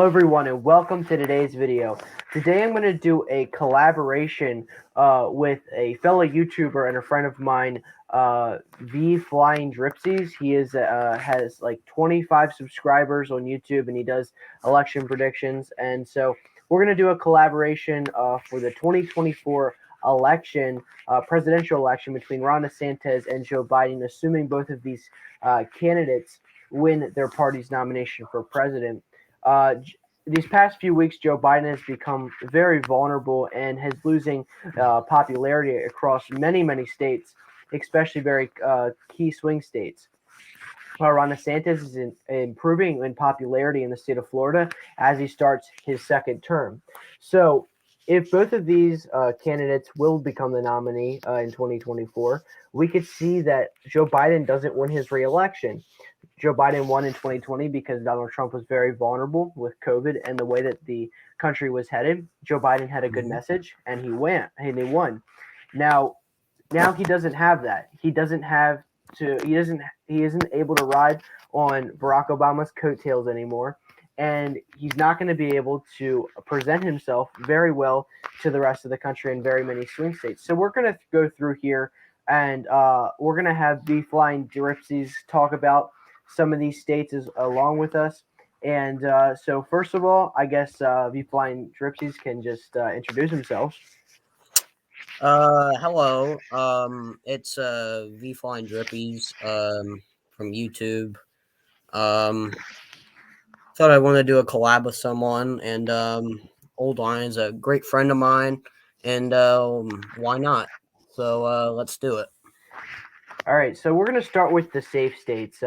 Hello everyone and welcome to today's video. Today I'm going to do a collaboration with a fellow YouTuber and a friend of mine, V Flying Dripsies. He has like 25 subscribers on YouTube and he does election predictions. And so we're going to do a collaboration for the 2024 election, presidential election between Ron DeSantis and Joe Biden, assuming both of these candidates win their party's nomination for president. Uh, these past few weeks, Joe Biden has become very vulnerable and has losing popularity across many states, especially very key swing states. Ron DeSantis is improving in popularity in the state of Florida as he starts his second term. So, if both of these candidates will become the nominee in 2024, we could see that Joe Biden doesn't win his reelection. Joe Biden won in 2020 because Donald Trump was very vulnerable with COVID and the way that the country was headed. Joe Biden had a good message and he won. Now, now he doesn't have that. He isn't able to ride on Barack Obama's coattails anymore. And he's not going to be able to present himself very well to the rest of the country in very many swing states. So we're going to go through here and we're going to have B Flying Dripsies talk about some of these states along with us. And so, first of all, I guess V Flying Dripsies can just introduce themselves. Hello. It's V Flying Drippies from YouTube. Um, Thought I wanted to do a collab with someone, and Old Lion's a great friend of mine, and why not? So let's do it. All right, so we're going to start with the safe states.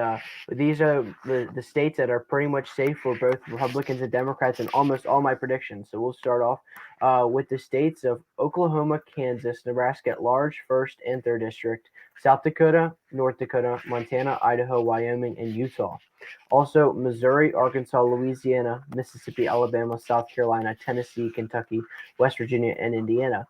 These are the states that are pretty much safe for both Republicans and Democrats in almost all my predictions. So we'll start off with the states of Oklahoma, Kansas, Nebraska at large, 1st and 3rd district, South Dakota, North Dakota, Montana, Idaho, Wyoming, and Utah. Also, Missouri, Arkansas, Louisiana, Mississippi, Alabama, South Carolina, Tennessee, Kentucky, West Virginia, and Indiana.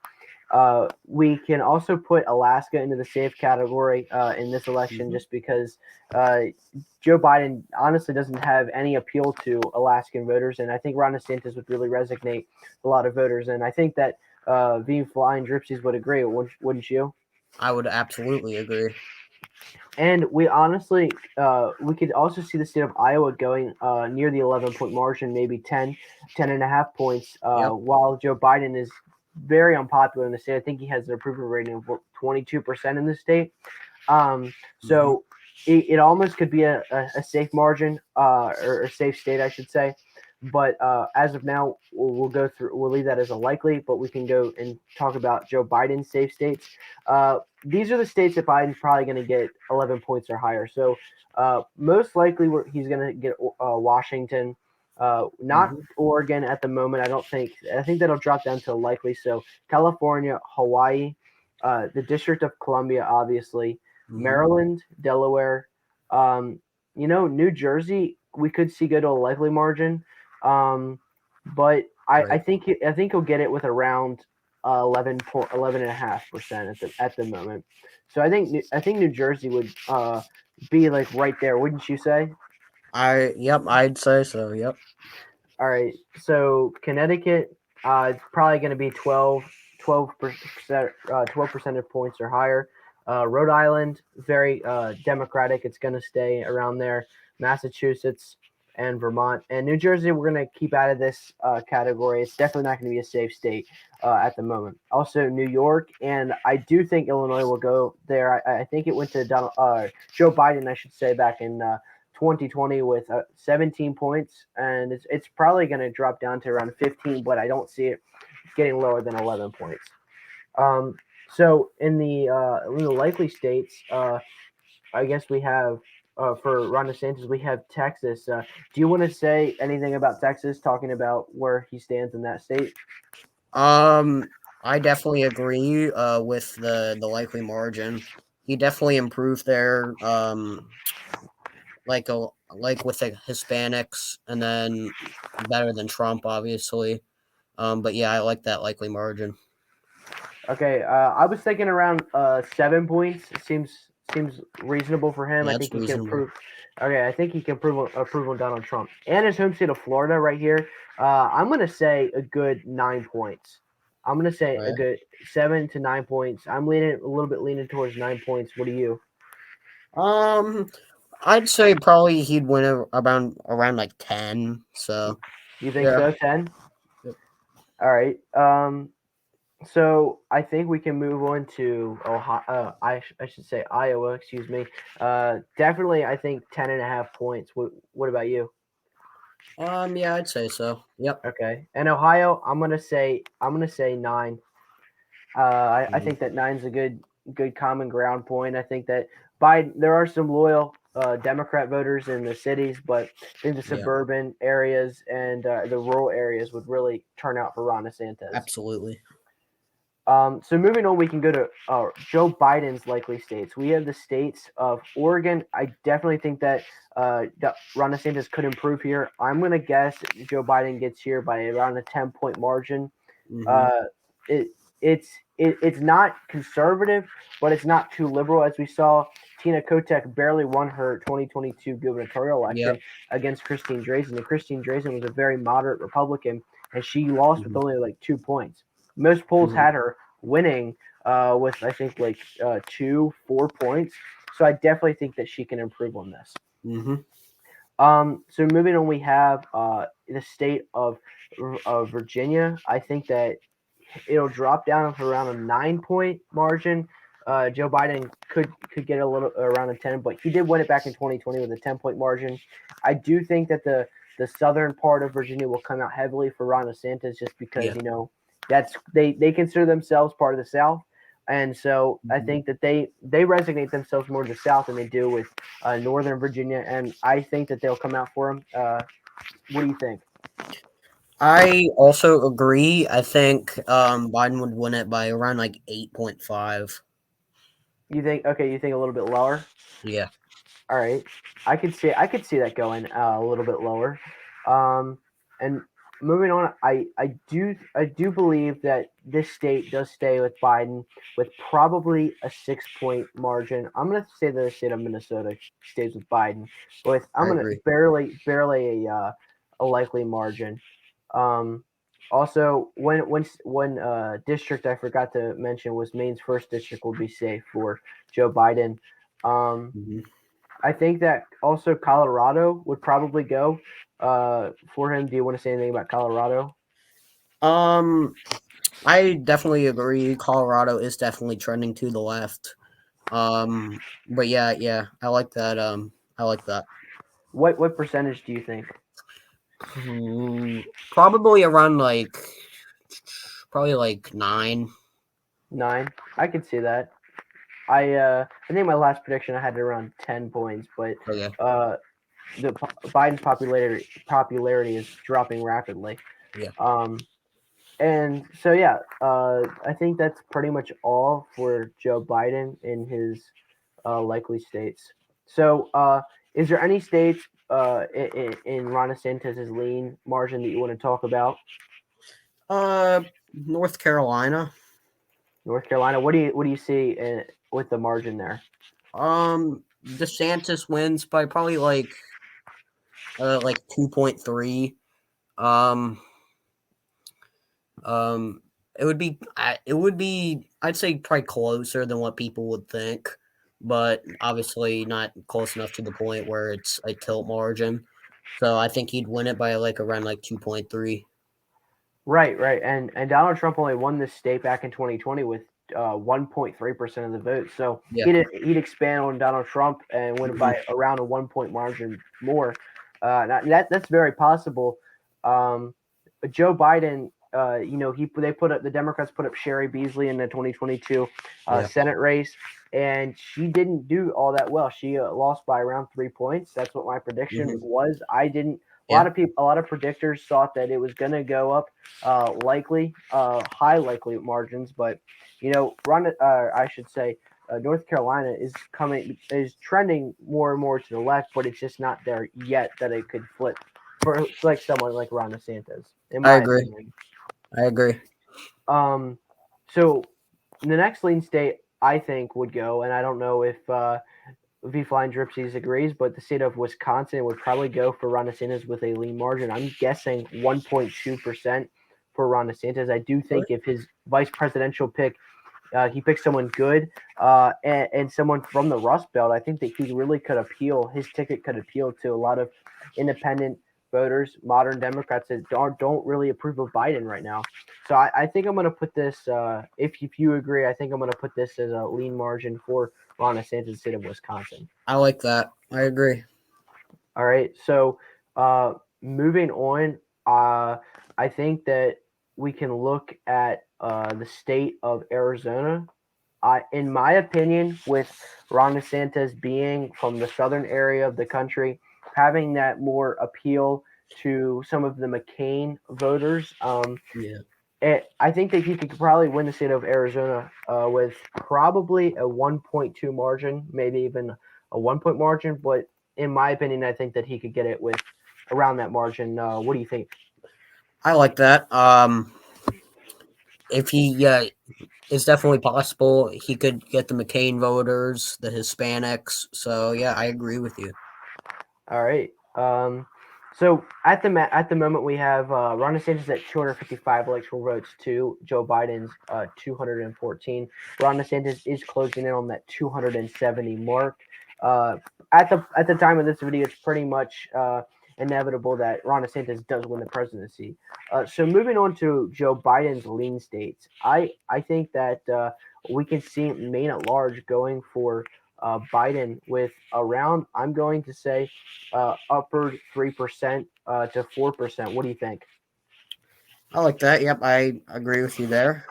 We can also put Alaska into the safe category in this election just because Joe Biden honestly doesn't have any appeal to Alaskan voters. And I think Ron DeSantis would really resonate with a lot of voters. And I think that V Flying Dripsies would agree, wouldn't you? I would absolutely agree. And we honestly, we could also see the state of Iowa going near the 11-point margin, maybe 10 and a half points, Yep. while Joe Biden is very unpopular in the state. I think he has an approval rating of 22% in the state. So it almost could be a safe margin or a safe state, I should say. But as of now, we'll go through. We'll leave that as a likely, but we can go and talk about Joe Biden's safe states. These are the states that Biden's probably going to get 11 points or higher. So most likely he's going to get Washington, not Oregon at the moment. I don't think. I think that'll drop down to likely. So California, Hawaii, the District of Columbia, obviously, Maryland, Delaware, New Jersey. We could see go to a likely margin, but I Right. think he'll get it with around 11.5% at the moment. So I think New Jersey would be like right there, wouldn't you say? I'd say so. Yep. All right. So Connecticut, it's probably going to be 12% 12 percentage points or higher. Rhode Island, very Democratic. It's going to stay around there. Massachusetts and Vermont and New Jersey, we're going to keep out of this category. It's definitely not going to be a safe state at the moment. Also, New York, and I do think Illinois will go there. I think it went to Joe Biden, I should say, back in 2020 with 17 points, and it's probably going to drop down to around 15, but I don't see it getting lower than 11 points. Um, so in the likely states, I guess we have for Ron DeSantis, we have Texas. Do you want to say anything about Texas? Talking about where he stands in that state. Um, I definitely agree with the likely margin. He definitely improved there. Like with the Hispanics, and then better than Trump, obviously. But yeah, I like that likely margin. Okay, I was thinking around 7 points. It seems reasonable for him. I That's think he can reasonable. improve. Okay, I think he can improve on Donald Trump and his home state of Florida right here. I'm gonna say a good 9 points. I'm gonna say a Right. good 7 to 9 points. I'm leaning a little bit leaning towards 9 points. What do you? Um, I'd say probably he'd win around like 10. So You think yeah. so? 10. Yep. All right. So I think we can move on to Ohio. I should say Iowa. Excuse me. Definitely, I think 10.5 points. What about you? Yeah, I'd say so. Yep. Okay. And Ohio, I'm gonna say 9. I Mhm. think that nine's a good common ground point. I think that Biden. There are some loyal Democrat voters in the cities, but I think the Yeah, suburban areas and the rural areas would really turn out for Ron DeSantis. absolutely. So moving on, we can go to Joe Biden's likely states. We have the states of Oregon. I definitely think that Ron DeSantis could improve here. I'm going to guess Joe Biden gets here by around a 10-point margin. Hmm. Uh, it, it's not conservative, but it's not too liberal. As we saw, Tina Kotek barely won her 2022 gubernatorial election Yep. against Christine Drazan. And Christine Drazan was a very moderate Republican, and she lost with Hmm. only like 2 points. Most polls Hmm. had her winning with I think like 2-4 points. So I definitely think that she can improve on this. Hmm. So moving on, we have the state of Virginia. I think that it'll drop down to around a 9 point margin. Joe Biden could get a little around a 10, but he did win it back in 2020 with a 10 point margin. I do think that the southern part of Virginia will come out heavily for Ron DeSantis just because Yeah. that's they consider themselves part of the South, and so I Hmm. think that they resonate themselves more to the South than they do with Northern Virginia, and I think that they'll come out for him. What do you think? I also agree. I think Biden would win it by around like 8.5. You think okay? You think a little bit lower? Yeah. All right, I could see that going a little bit lower. And moving on, I do believe that this state does stay with Biden with probably a 6 point margin. I'm gonna say that the state of Minnesota stays with Biden with I'm I gonna agree. barely a likely margin. Um, Also, when district I forgot to mention was Maine's first district will be safe for Joe Biden. Um, Hmm. I think that also Colorado would probably go for him. Do you want to say anything about Colorado? Um, I definitely agree. Colorado is definitely trending to the left. But yeah, I like that. I like that. What percentage do you think? Probably around like probably like 9. 9. I could see that. I think my last prediction I had it around 10 points, but Okay. uh, Biden's popularity is dropping rapidly. Yeah. Um, and so yeah, I think that's pretty much all for Joe Biden in his likely states. So, is there any states in Ron DeSantis' lean margin that you want to talk about? North Carolina. North Carolina. What do you see with the margin there? DeSantis wins by probably like 2.3. Um, um, it would be I'd say probably closer than what people would think, but obviously not close enough to the point where it's a tilt margin. So I think he'd win it by like around like 2.3. Right, right. And Donald Trump only won this state back in 2020 with 1.3% of the vote. So Yeah. he'd expand on Donald Trump and win Hmm. by around a 1 point margin more. That's very possible. Um, Joe Biden, the Democrats put up Sherry Beasley in the 2022 Yeah. Senate race, and she didn't do all that well. She lost by around 3 points. That's what my prediction Hmm. was. I didn't. Yeah. A lot of predictors thought that it was going to go up high likely margins, but I should say, North Carolina is trending more and more to the left, but it's just not there yet that it could flip for like someone like Ron DeSantis, in I my agree. opinion. I agree. Um, so the next lean state, I think would go, and I don't know if V Flying Dripsies agrees, but the state of Wisconsin would probably go for Ron DeSantis with a lean margin. I'm guessing 1.2% for Ron DeSantis. I do think if his vice presidential pick, he picks someone good and someone from the Rust Belt, I think that he really could appeal. His ticket could appeal to a lot of independent voters, modern Democrats that don't really approve of Biden right now. So I think I'm going to put this, if you agree, I think I'm going to put this as a lean margin for Ron DeSantis, state of Wisconsin. I like that. I agree. All right. So moving on, I think that we can look at the state of Arizona. In my opinion, with Ron DeSantis being from the southern area of the country, having that more appeal to some of the McCain voters, Yeah. I think that he could probably win the state of Arizona with probably a 1.2 margin, maybe even a 1 point margin. But in my opinion, I think that he could get it with around that margin. What do you think? I like that. If he it's definitely possible he could get the McCain voters, the Hispanics. So yeah, I agree with you. All right. So at the moment we have Ron DeSantis at 255 electoral votes to Joe Biden's 214. Ron DeSantis is closing in on that 270 mark. Uh, at the time of this video, it's pretty much inevitable that Ron DeSantis does win the presidency. So moving on to Joe Biden's lean states, I think that we can see Maine at large going for Biden with around, I'm going to say, upward 3% to 4%. What do you think? I like that. Yep, I agree with you there.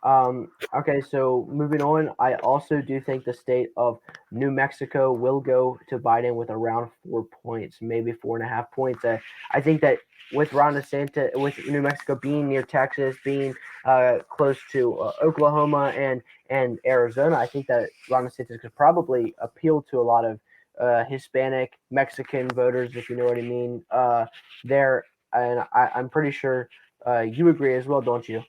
Okay, so moving on, I also do think the state of New Mexico will go to Biden with around 4 points, maybe 4.5 points. I think that with Ron DeSantis, with New Mexico being near Texas, being close to Oklahoma and Arizona, I think that Ron DeSantis could probably appeal to a lot of Hispanic Mexican voters, if you know what I mean. There, and I'm pretty sure you agree as well, don't you?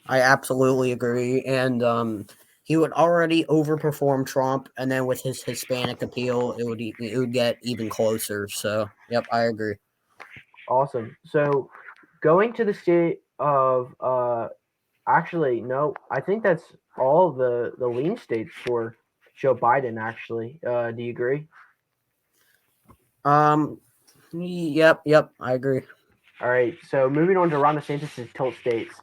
I absolutely agree. And he would already overperform Trump, and then with his Hispanic appeal, it would get even closer. So, yep, I agree. Awesome. So going to the state of actually no, I think that's all the lean states for Joe Biden. Actually, do you agree? Um, yep, I agree. All right. So moving on to Ron DeSantis' tilt states.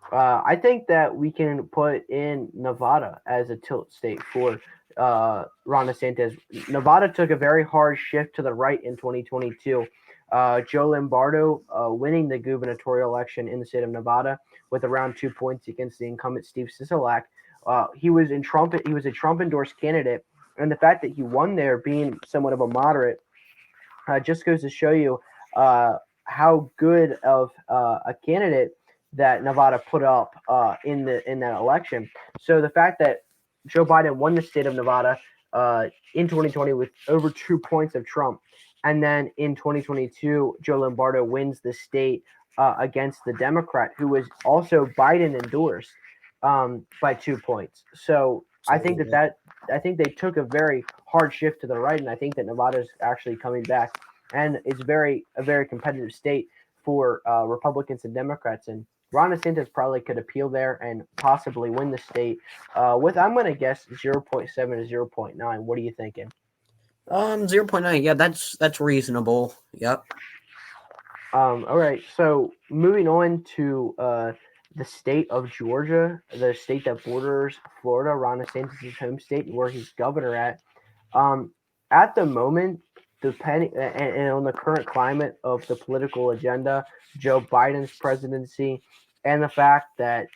I think that we can put in Nevada as a tilt state for Ron DeSantis. Nevada took a very hard shift to the right in 2022. Joe Lombardo winning the gubernatorial election in the state of Nevada with around 2 points against the incumbent Steve Sisolak. He was in Trump. He was a Trump endorsed candidate, and the fact that he won there, being somewhat of a moderate, just goes to show you how good of a candidate that Nevada put up in that election. So the fact that Joe Biden won the state of Nevada in 2020 with over 2 points of Trump, and then in 2022 Joe Lombardo wins the state against the Democrat who was also Biden endorsed by 2 points. So Absolutely. I think they took a very hard shift to the right, and I think that Nevada is actually coming back, and it's a very competitive state for Republicans and Democrats. And Ron DeSantis probably could appeal there and possibly win the state with, I'm going to guess, 0.7 to 0.9. What are you thinking? 0.9. Yeah, that's reasonable. Yep. All right, so moving on to the state of Georgia, the state that borders Florida, Ron DeSantis' home state, where he's governor at. Um, at the moment, depending and on the current climate of the political agenda, Joe Biden's presidency, and the fact that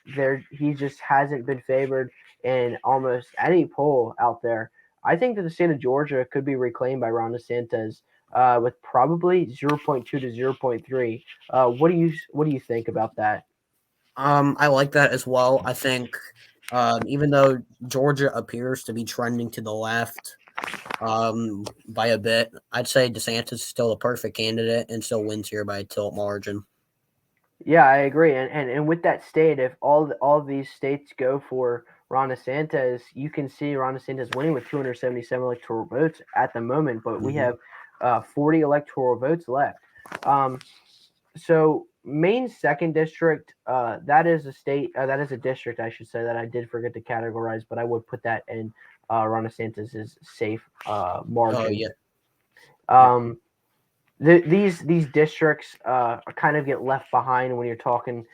he just hasn't been favored in almost any poll out there, I think that the state of Georgia could be reclaimed by Ron DeSantis with probably 0.2 to 0.3. What do you think about that? I like that as well. I think even though Georgia appears to be trending to the left by a bit, I'd say DeSantis is still a perfect candidate and still wins here by a tilt margin. Yeah, I agree. And with that state, if all of these states go for Ron DeSantis, you can see Ron DeSantis winning with 277 electoral votes at the moment, but we have 40 electoral votes left. So Maine second district, that is a state, that is a district, I should say, that I did forget to categorize, but I would put that in Ron DeSantis's safe Oh margin. yeah. These districts kind of get left behind when you're talking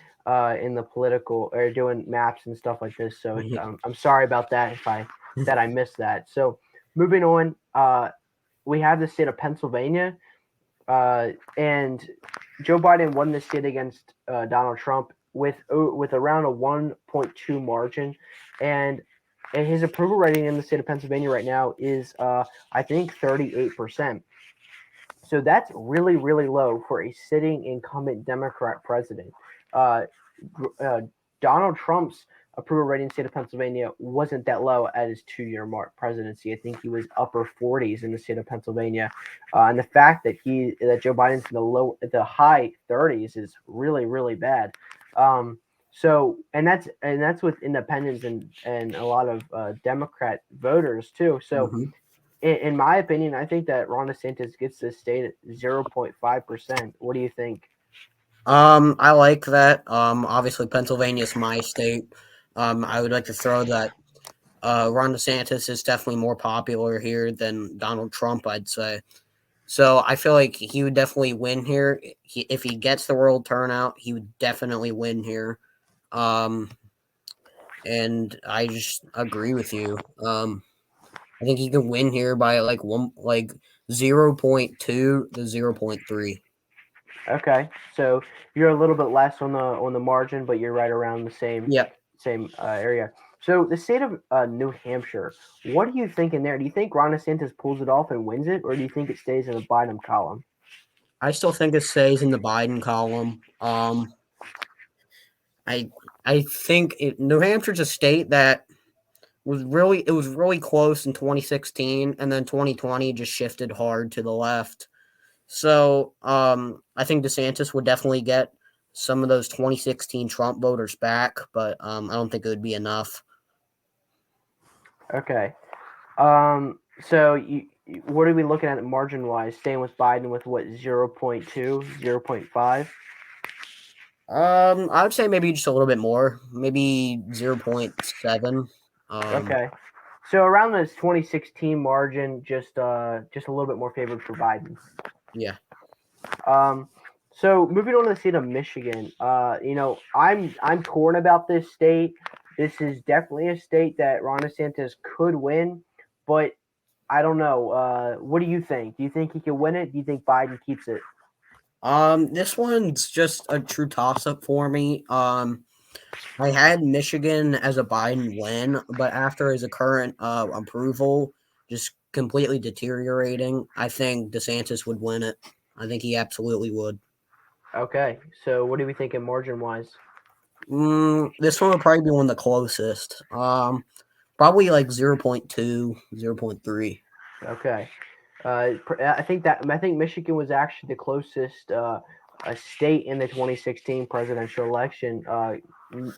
in the political or doing maps and stuff like this. So I'm sorry about that if I missed that. So moving on, we have the state of Pennsylvania, and Joe Biden won the state against Donald Trump with around a 1.2 margin, and his approval rating in the state of Pennsylvania right now is I think 38%. So that's really, really low for a sitting incumbent Democrat president. Uh, Donald Trump's approval rating in the state of Pennsylvania wasn't that low at his 2-year mark presidency. I think he was upper 40s in the state of Pennsylvania, and the fact that Joe Biden's in the high 30s is really, really bad. So and that's with independents and a lot of Democrat voters too. So in my opinion, I think that Ron DeSantis gets this state at 0.5%. What do you think? I like that. Obviously Pennsylvania is my state. I would like to throw that Ron DeSantis is definitely more popular here than Donald Trump, I'd say. So I feel like he would definitely win here. If he gets the world turnout, he would definitely win here. Um, and I just agree with you. I think he can win here by like 0.2 to 0.3. Okay, so you're a little bit less on the margin, but you're right around the Yeah, same area. So the state of New Hampshire, what do you think in there? Do you think Ron DeSantis pulls it off and wins it, or do you think it stays in the Biden column? I still think it stays in the Biden column. I I think New Hampshire's a state that was really close in 2016, and then 2020 just shifted hard to the left. So I think DeSantis would definitely get some of those 2016 Trump voters back, but I don't think it would be enough. Okay. So what are we looking at margin wise? Staying with Biden with what 0.2, 0.5? I would say maybe just a little bit more, maybe 0.7. Okay. So around this 2016 margin, just a little bit more favored for Biden. Yeah. Um, so moving on to the state of Michigan, I'm torn about this state. This is definitely a state that Ron DeSantis could win, but I don't know. What do you think? Do you think he can win it? Do you think Biden keeps it? This one's just a true toss up for me. I had Michigan as a Biden win, but after his current approval just completely deteriorating, I think DeSantis would win it. I think he absolutely would. Okay. So what do we think in margin wise? This one would probably be one of the closest. Probably like 0.2, 0.3. Okay. I think Michigan was actually the closest state in the 2016 presidential election,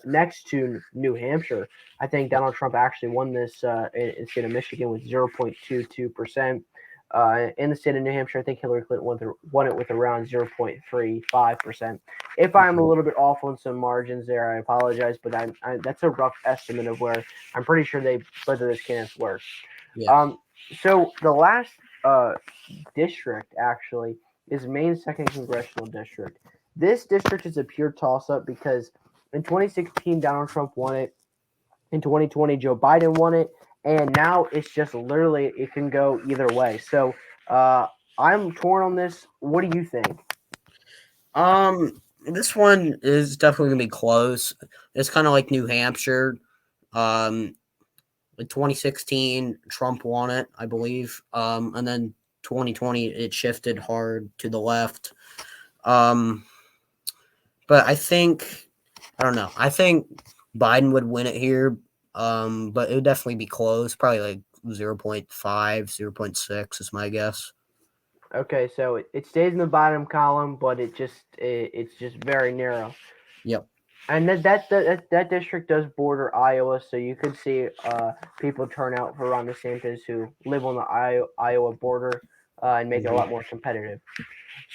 next to New Hampshire. I think Donald Trump actually won this in the state of Michigan with 0.22%. In the state of New Hampshire, I think Hillary Clinton won it with around 0.35%. If I'm a little bit off on some margins there, I apologize, but that's a rough estimate of where I'm pretty sure both of those candidates were. Yeah. So the last district actually is Maine's second congressional district. This district is a pure toss-up because in 2016 Donald Trump won it, in 2020 Joe Biden won it, and now it's just literally it can go either way. So I'm torn on this. What do you think? This one is definitely gonna be close. It's kind of like New Hampshire. Um, in 2016, Trump won it, I believe. And then 2020, it shifted hard to the left. Um, but I don't know. I think Biden would win it here. But it would definitely be close. Probably like 0.5, 0.6 is my guess. Okay, so it stays in the bottom column, but it's just very narrow. Yep. And that district does border Iowa, so you could see people turn out for Ron DeSantis who live on the Iowa border and make it a lot more competitive.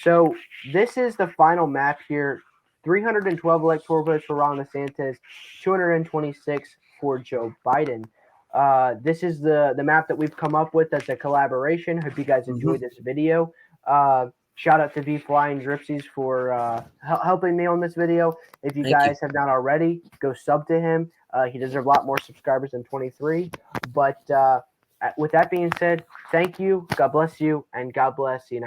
So this is the final map here: 312 electoral votes for Ron DeSantis, 226 for Joe Biden. This is the map that we've come up with as a collaboration. Hope you guys enjoyed this video. Shout out to V Flying Dripsies for helping me on this video. If you Thank you. guys have not already, go sub to him. He deserves a lot more subscribers than 23. But with that being said, thank you. God bless you, and God bless the United